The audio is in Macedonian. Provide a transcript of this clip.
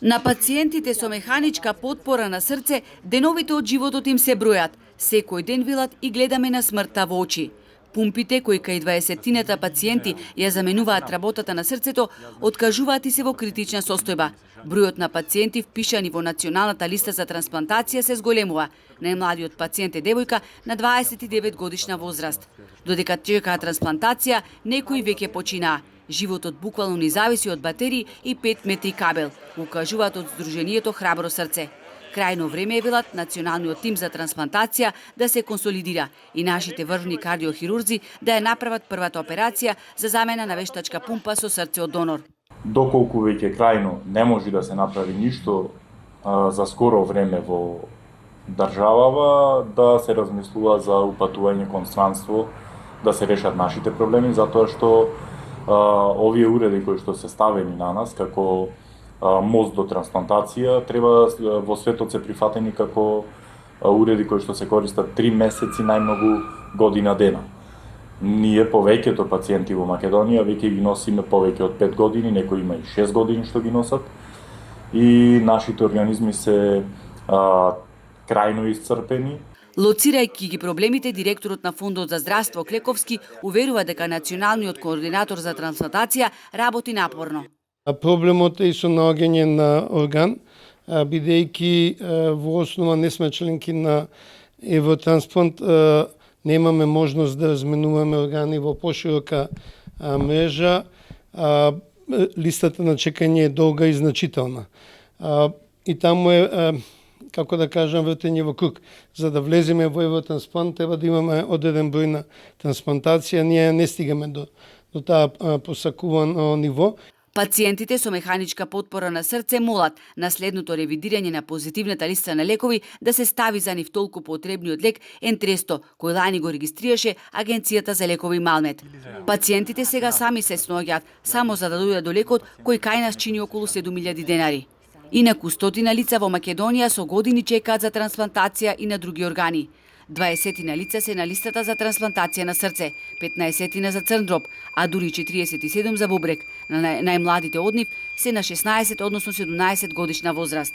На пациентите со механичка потпора на срце, деновите од животот им се бројат. Секој ден велат и гледаме на смртта во очи. Пумпите кои кај 20-тината пациенти ја заменуваат работата на срцето, откажуваат и се во критична состојба. Бројот на пациенти впишани во Националната листа за трансплантација се зголемува. Најмладиот пациент е девојка на 29 годишна возраст. Додека чекаат трансплантација, некои веќе починаа. Животот буквално ни зависи од батерии и 5 метри кабел, укажуваат од Сдруженијето Храбро срце. Крајно време е, велат, националниот тим за трансплантација да се консолидира и нашите врвни кардиохирурзи да ја направат првата операција за замена на вештачка пумпа со срце од донор. Доколку веќе крајно не може да се направи ништо за скоро време во државава, да се размислува за упатување кон странство, да се решат нашите проблеми, затоа што овие уреди кои што се ставени на нас како мост до трансплантација треба во светот се прифатени како уреди кои што се користат 3 месеци, најмногу година дена. Ние повеќето пациенти во Македонија веќе ги носиме повеќе од 5 години, некои има и 6 години што ги носат, и нашите организми се крајно исцрпени. Лоцирајќи ги проблемите, директорот на Фондот за здравство Клековски уверува дека националниот координатор за трансплантација работи напорно. Проблемот е и со наоѓање на орган, бидејќи во основа не сме членки на Евротрансплант, немаме можност да разменуваме органи во поширока мрежа, листата на чекање е долга и значителна. И таму е, како да кажам, вртење во круг. За да влеземе во Евротрансплант треба да имаме одреден број на трансплантација, ние не стигаме до таа посакувано ниво. Пациентите со механичка потпора на срце молат на следното ревидирање на позитивната листа на лекови да се стави за нив толку потребниот лек Ентресто, кој лани го регистрираше Агенцијата за лекови Малмет. Пациентите сега сами се сноѓаат само за да дојдат до лекот кој кај нас чини околу 7000 денари. Инаку стотина лица во Македонија со години чекаат за трансплантација и на други органи. 20 лица се на листата за трансплантација на срце, 15 за црн дроб, а дури 47 за бубрек. Најмладите од нив се на 16, односно 17 годишна возраст.